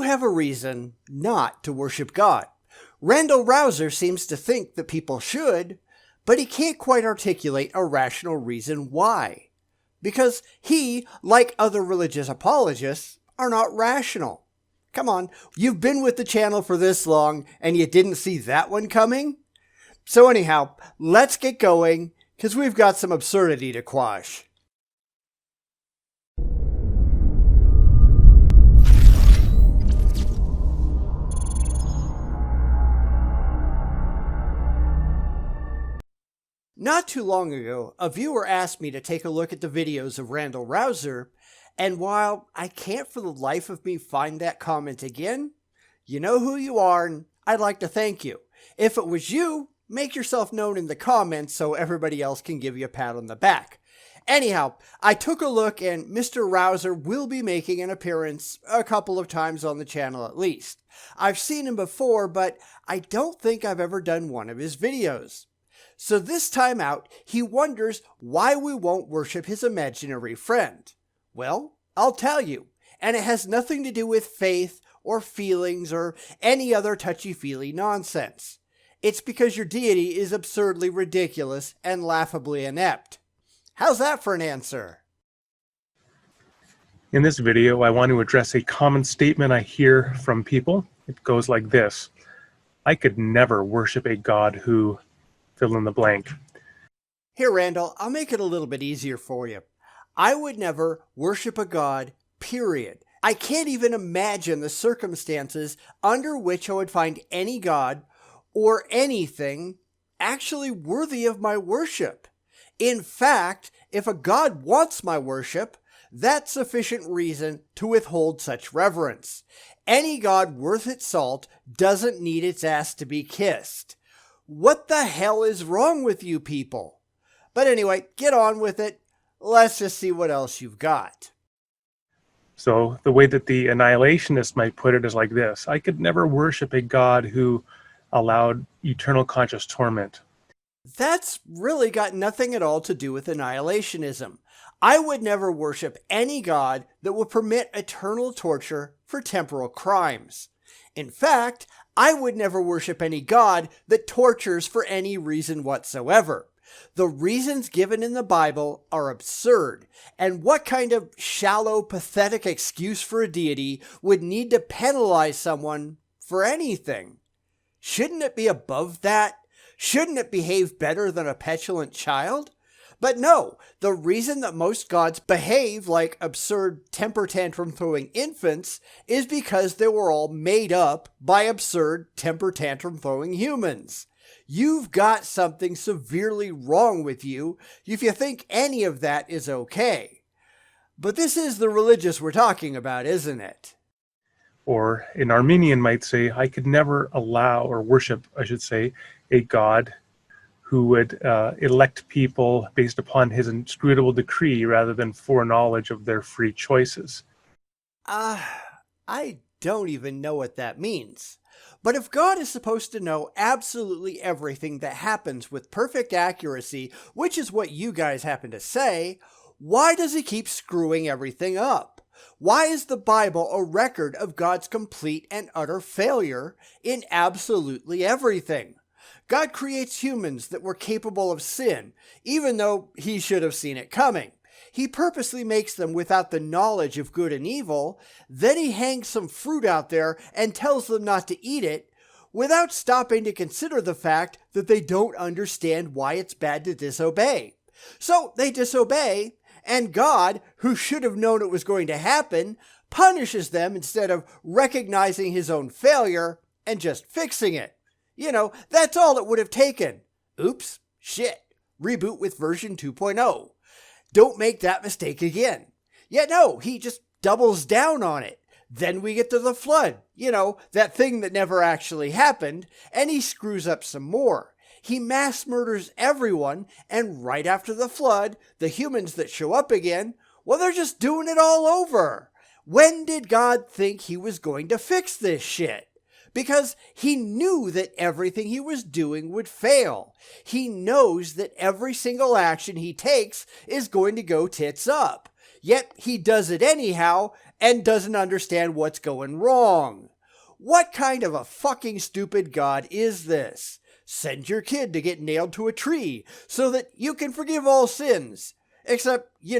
have a reason not to worship God. Randal Rauser seems to think that people should, but he can't quite articulate a rational reason why. Because he, like other religious apologists, are not rational. Come on, you've been with the channel for this long and you didn't see that one coming? So anyhow, let's get going, because we've got some absurdity to quash. Not too long ago, a viewer asked me to take a look at the videos of Randal Rauser, and while I can't for the life of me find that comment again, you know who you are and I'd like to thank you. If it was you, make yourself known in the comments so everybody else can give you a pat on the back. Anyhow, I took a look and Mr. Rauser will be making an appearance a couple of times on the channel at least. I've seen him before, but I don't think I've ever done one of his videos. So this time out, he wonders why we won't worship his imaginary friend. Well, I'll tell you, and it has nothing to do with faith or feelings or any other touchy-feely nonsense. It's because your deity is absurdly ridiculous and laughably inept. How's that for an answer? In this video, I want to address a common statement I hear from people. It goes like this: I could never worship a God who... fill in the blank. Here, Randall, I'll make it a little bit easier for you. I would never worship a God, period. I can't even imagine the circumstances under which I would find any God or anything actually worthy of my worship. In fact, if a God wants my worship, that's sufficient reason to withhold such reverence. Any God worth its salt doesn't need its ass to be kissed. What the hell is wrong with you people? But anyway, get on with it. Let's just see what else you've got. So the way that the annihilationist might put it is like this: I could never worship a God who allowed eternal conscious torment. That's really got nothing at all to do with annihilationism. I would never worship any God that would permit eternal torture for temporal crimes. In fact, I would never worship any God that tortures for any reason whatsoever. The reasons given in the Bible are absurd, and what kind of shallow, pathetic excuse for a deity would need to penalize someone for anything? Shouldn't it be above that? Shouldn't it behave better than a petulant child? But no, the reason that most gods behave like absurd temper tantrum throwing infants is because they were all made up by absurd temper tantrum throwing humans. You've got something severely wrong with you if you think any of that is okay. But this is the religious we're talking about, isn't it? Or an Armenian might say, I could never allow or worship, I should say, a God who would elect people based upon his inscrutable decree rather than foreknowledge of their free choices. I don't even know what that means. But if God is supposed to know absolutely everything that happens with perfect accuracy, which is what you guys happen to say, why does he keep screwing everything up? Why is the Bible a record of God's complete and utter failure in absolutely everything? God creates humans that were capable of sin, even though he should have seen it coming. He purposely makes them without the knowledge of good and evil, then he hangs some fruit out there and tells them not to eat it, without stopping to consider the fact that they don't understand why it's bad to disobey. So they disobey, and God, who should have known it was going to happen, punishes them instead of recognizing his own failure and just fixing it. You know, that's all it would have taken. Oops, shit, reboot with version 2.0. Don't make that mistake again. Yet no, he just doubles down on it. Then we get to the flood, you know, that thing that never actually happened, and he screws up some more. He mass murders everyone, and right after the flood, the humans that show up again, well, they're just doing it all over. When did God think he was going to fix this shit? Because he knew that everything he was doing would fail. He knows that every single action he takes is going to go tits up. Yet he does it anyhow and doesn't understand what's going wrong. What kind of a fucking stupid God is this? Send your kid to get nailed to a tree so that you can forgive all sins. Except, you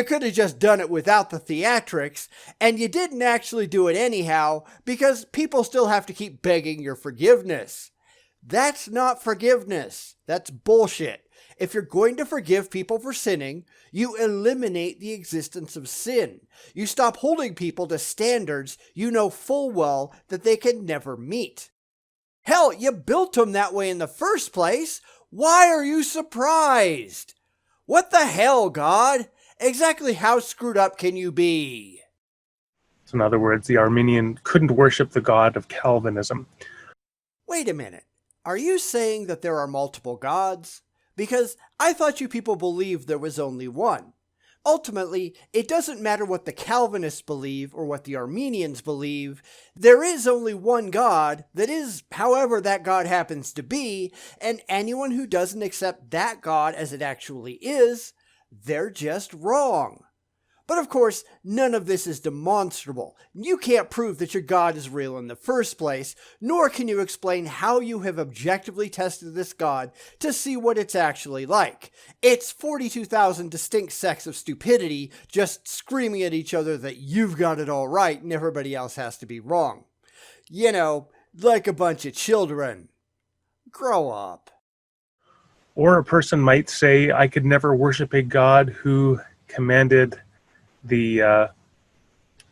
could have just done it without the theatrics, and you didn't actually do it anyhow because people still have to keep begging your forgiveness. That's not forgiveness. That's bullshit. If you're going to forgive people for sinning, you eliminate the existence of sin. You stop holding people to standards you know full well that they can never meet. Hell, you built them that way in the first place. Why are you surprised? What the hell, God? Exactly how screwed up can you be? So in other words, the Arminian couldn't worship the God of Calvinism. Wait a minute. Are you saying that there are multiple gods? Because I thought you people believed there was only one. Ultimately, it doesn't matter what the Calvinists believe or what the Armenians believe. There is only one God that is however that God happens to be, and anyone who doesn't accept that God as it actually is, they're just wrong. But of course, none of this is demonstrable. You can't prove that your God is real in the first place, nor can you explain how you have objectively tested this God to see what it's actually like. It's 42,000 distinct sects of stupidity just screaming at each other that you've got it all right and everybody else has to be wrong. Like a bunch of children. Grow up. Or a person might say, I could never worship a God who commanded the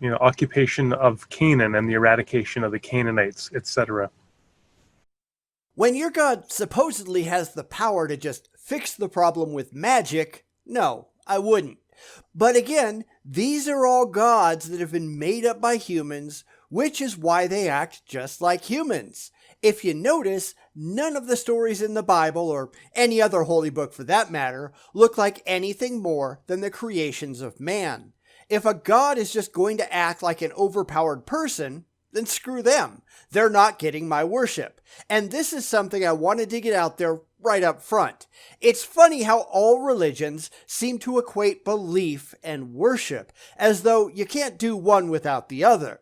occupation of Canaan and the eradication of the Canaanites, etc. When your God supposedly has the power to just fix the problem with magic, no, I wouldn't. But again, these are all gods that have been made up by humans, which is why they act just like humans. If you notice, none of the stories in the Bible, or any other holy book for that matter, look like anything more than the creations of man. If a god is just going to act like an overpowered person, then screw them. They're not getting my worship. And this is something I wanted to get out there right up front. It's funny how all religions seem to equate belief and worship, as though you can't do one without the other.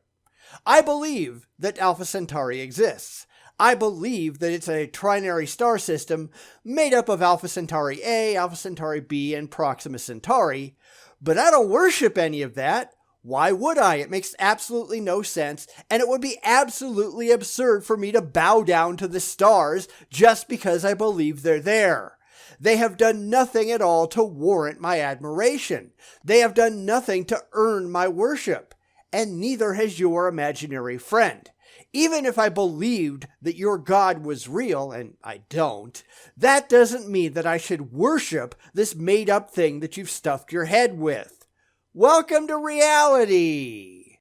I believe that Alpha Centauri exists. I believe that it's a trinary star system made up of Alpha Centauri A, Alpha Centauri B, and Proxima Centauri. But I don't worship any of that. Why would I? It makes absolutely no sense, and it would be absolutely absurd for me to bow down to the stars just because I believe they're there. They have done nothing at all to warrant my admiration. They have done nothing to earn my worship, and neither has your imaginary friend. Even if I believed that your God was real, and I don't, that doesn't mean that I should worship this made-up thing that you've stuffed your head with. Welcome to reality!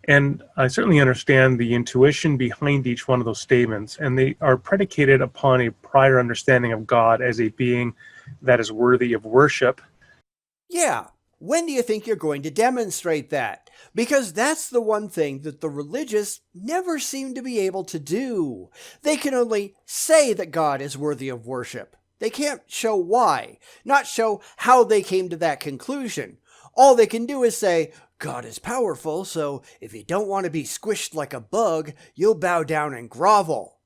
And I certainly understand the intuition behind each one of those statements, and they are predicated upon a prior understanding of God as a being that is worthy of worship. Yeah. When do you think you're going to demonstrate that? Because that's the one thing that the religious never seem to be able to do. They can only say that God is worthy of worship. They can't show why, not show how they came to that conclusion. All they can do is say, God is powerful, so if you don't want to be squished like a bug, you'll bow down and grovel.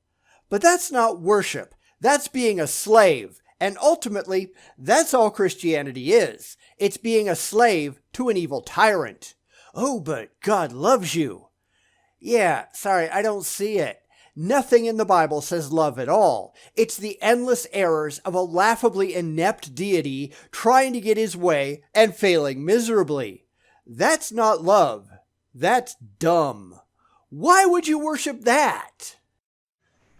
But that's not worship. That's being a slave. And ultimately, that's all Christianity is. It's being a slave to an evil tyrant. Oh, but God loves you. Yeah, sorry, I don't see it. Nothing in the Bible says love at all. It's the endless errors of a laughably inept deity trying to get his way and failing miserably. That's not love. That's dumb. Why would you worship that?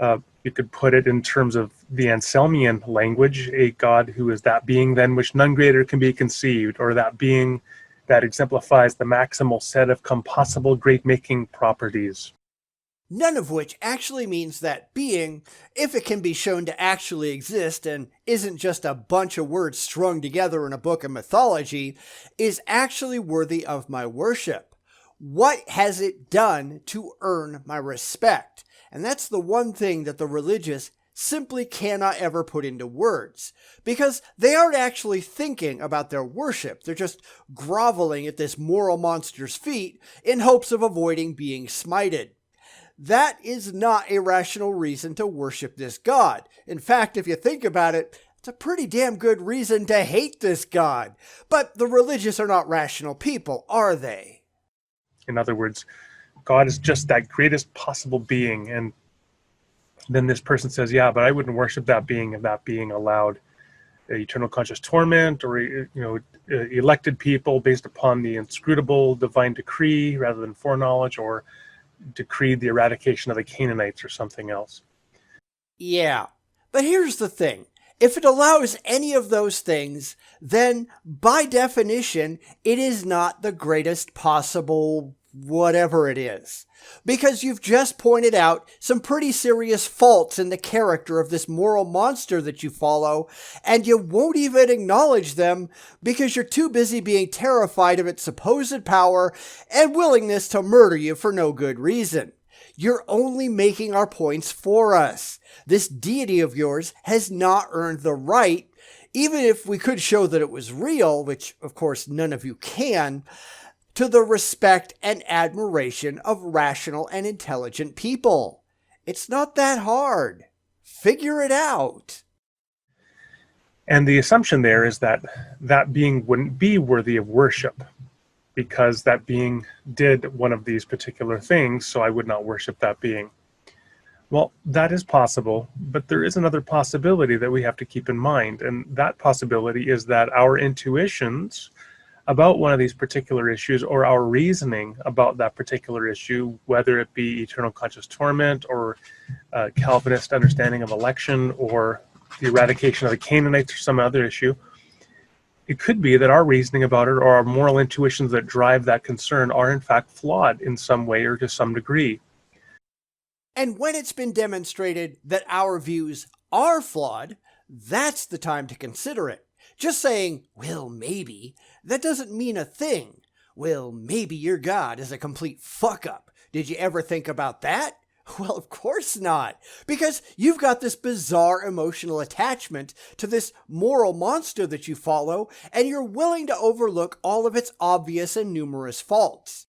You could put it in terms of the Anselmian language, a God who is that being than which none greater can be conceived, or that being that exemplifies the maximal set of compossible great-making properties. None of which actually means that being, if it can be shown to actually exist and isn't just a bunch of words strung together in a book of mythology, is actually worthy of my worship. What has it done to earn my respect? And that's the one thing that the religious simply cannot ever put into words, because they aren't actually thinking about their worship. They're just groveling at this moral monster's feet in hopes of avoiding being smited. That is not a rational reason to worship this god. In fact, if you think about it, it's a pretty damn good reason to hate this god. But the religious are not rational people, are they? In other words, God is just that greatest possible being. And then this person says, yeah, but I wouldn't worship that being if that being allowed eternal conscious torment or elected people based upon the inscrutable divine decree rather than foreknowledge, or decreed the eradication of the Canaanites or something else. Yeah, but here's the thing. If it allows any of those things, then by definition, it is not the greatest possible whatever it is. Because you've just pointed out some pretty serious faults in the character of this moral monster that you follow, and you won't even acknowledge them because you're too busy being terrified of its supposed power and willingness to murder you for no good reason. You're only making our points for us. This deity of yours has not earned the right, even if we could show that it was real, which of course none of you can, to the respect and admiration of rational and intelligent people. It's not that hard. Figure it out. And the assumption there is that that being wouldn't be worthy of worship because that being did one of these particular things, so I would not worship that being. Well, that is possible, but there is another possibility that we have to keep in mind, and that possibility is that our intuitions about one of these particular issues, or our reasoning about that particular issue, whether it be eternal conscious torment or Calvinist understanding of election or the eradication of the Canaanites or some other issue, it could be that our reasoning about it or our moral intuitions that drive that concern are in fact flawed in some way or to some degree. And when it's been demonstrated that our views are flawed, that's the time to consider it. Just saying, well, maybe, that doesn't mean a thing. Well, maybe your God is a complete fuck-up. Did you ever think about that? Well, of course not, because you've got this bizarre emotional attachment to this moral monster that you follow, and you're willing to overlook all of its obvious and numerous faults.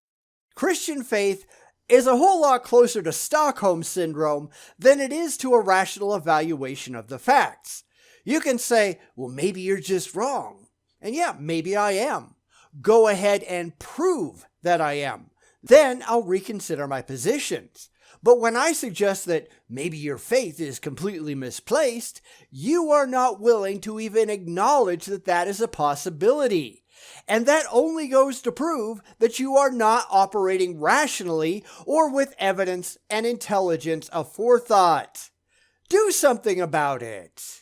Christian faith is a whole lot closer to Stockholm Syndrome than it is to a rational evaluation of the facts. You can say, well, maybe you're just wrong. And yeah, maybe I am. Go ahead and prove that I am. Then I'll reconsider my positions. But when I suggest that maybe your faith is completely misplaced, you are not willing to even acknowledge that that is a possibility. And that only goes to prove that you are not operating rationally or with evidence and intelligence aforethought. Do something about it.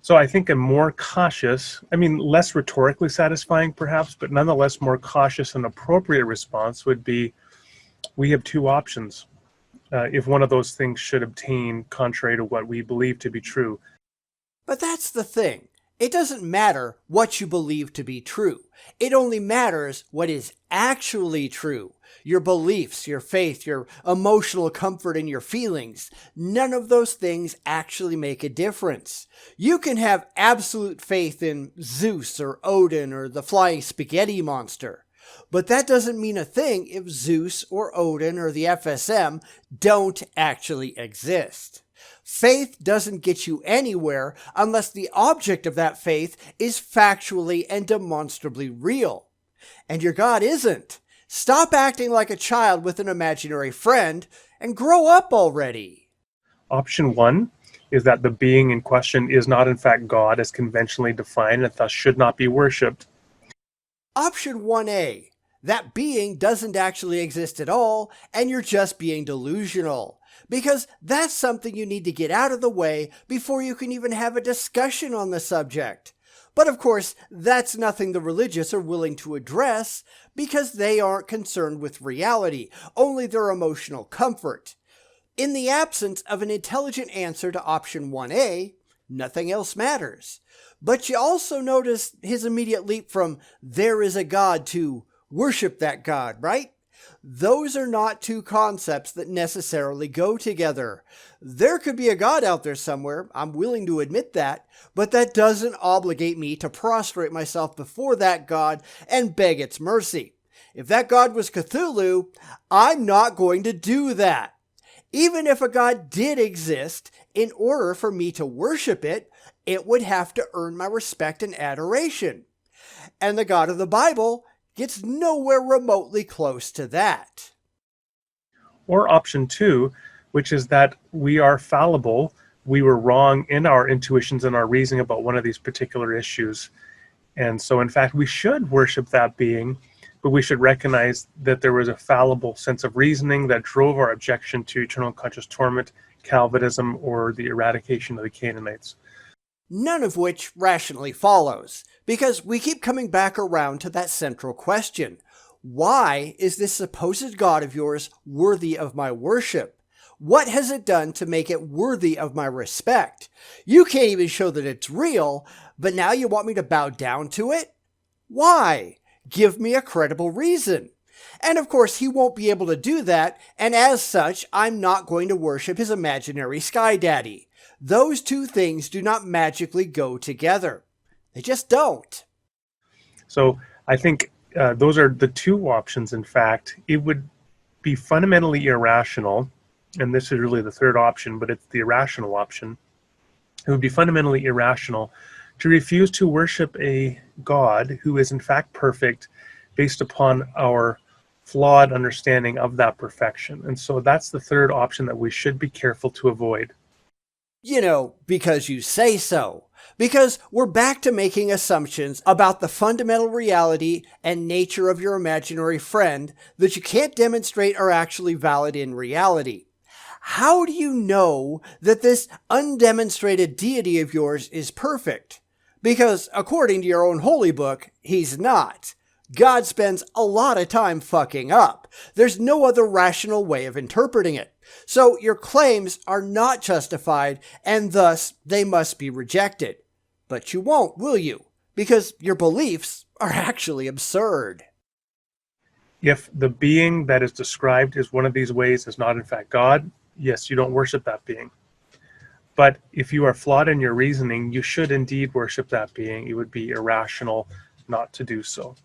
So I think a more cautious, less rhetorically satisfying perhaps, but nonetheless more cautious and appropriate response would be, we have two options. If one of those things should obtain contrary to what we believe to be true. But that's the thing. It doesn't matter what you believe to be true. It only matters what is actually true. Your beliefs, your faith, your emotional comfort, and your feelings. None of those things actually make a difference. You can have absolute faith in Zeus or Odin or the flying spaghetti monster. But that doesn't mean a thing if Zeus or Odin or the FSM don't actually exist. Faith doesn't get you anywhere unless the object of that faith is factually and demonstrably real. And your God isn't. Stop acting like a child with an imaginary friend and grow up already. Option one is that the being in question is not in fact God as conventionally defined and thus should not be worshipped. Option 1A. That being doesn't actually exist at all, and you're just being delusional. Because that's something you need to get out of the way before you can even have a discussion on the subject. But of course, that's nothing the religious are willing to address because they aren't concerned with reality, only their emotional comfort. In the absence of an intelligent answer to option 1A, nothing else matters. But you also notice his immediate leap from there is a God to worship that God, right? Those are not two concepts that necessarily go together. There could be a God out there somewhere, I'm willing to admit that, but that doesn't obligate me to prostrate myself before that God and beg its mercy. If that God was Cthulhu, I'm not going to do that. Even if a God did exist, in order for me to worship it, it would have to earn my respect and adoration. And the God of the Bible gets nowhere remotely close to that. Or option two, which is that we are fallible, we were wrong in our intuitions and our reasoning about one of these particular issues. And so, in fact, we should worship that being, but we should recognize that there was a fallible sense of reasoning that drove our objection to eternal conscious torment, Calvinism, or the eradication of the Canaanites. None of which rationally follows, because we keep coming back around to that central question. Why is this supposed God of yours worthy of my worship? What has it done to make it worthy of my respect? You can't even show that it's real, but now you want me to bow down to it? Why? Give me a credible reason. And of course, he won't be able to do that, and as such, I'm not going to worship his imaginary sky daddy. Those two things do not magically go together. They just don't. So I think those are the two options, in fact. It would be fundamentally irrational, and this is really the third option, but it's the irrational option. It would be fundamentally irrational to refuse to worship a God who is in fact perfect based upon our flawed understanding of that perfection. And so that's the third option that we should be careful to avoid. You know, because you say so. Because we're back to making assumptions about the fundamental reality and nature of your imaginary friend that you can't demonstrate are actually valid in reality. How do you know that this undemonstrated deity of yours is perfect? Because according to your own holy book, he's not. God spends a lot of time fucking up. There's no other rational way of interpreting it. So your claims are not justified, and thus they must be rejected. But you won't, will you? Because your beliefs are actually absurd. If the being that is described as one of these ways is not in fact God, yes, you don't worship that being. But if you are flawed in your reasoning, you should indeed worship that being. It would be irrational not to do so.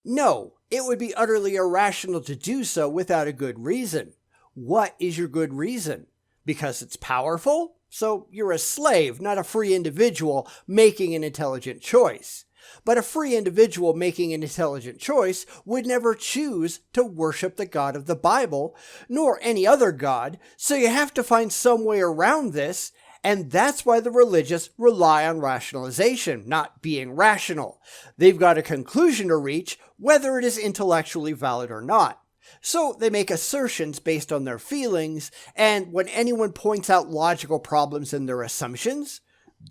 No, it would be utterly irrational to do so without a good reason. What is your good reason? Because it's powerful? So you're a slave, not a free individual making an intelligent choice. But a free individual making an intelligent choice would never choose to worship the God of the Bible, nor any other God, so you have to find some way around this, and that's why the religious rely on rationalization, not being rational. They've got a conclusion to reach, whether it is intellectually valid or not. So they make assertions based on their feelings, and when anyone points out logical problems in their assumptions,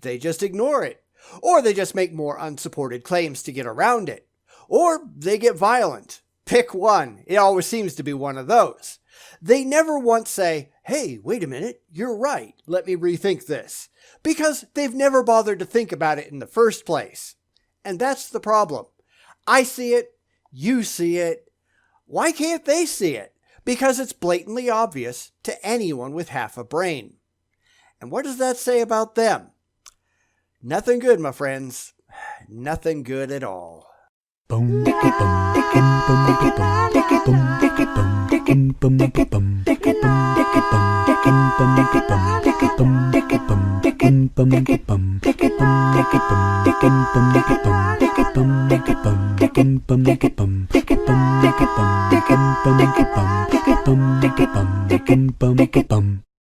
they just ignore it. Or they just make more unsupported claims to get around it. Or they get violent. Pick one. It always seems to be one of those. They never once say, hey, wait a minute, you're right, let me rethink this. Because they've never bothered to think about it in the first place. And that's the problem. I see it, you see it. Why can't they see it? Because it's blatantly obvious to anyone with half a brain. And what does that say about them? Nothing good, my friends. Nothing good at all.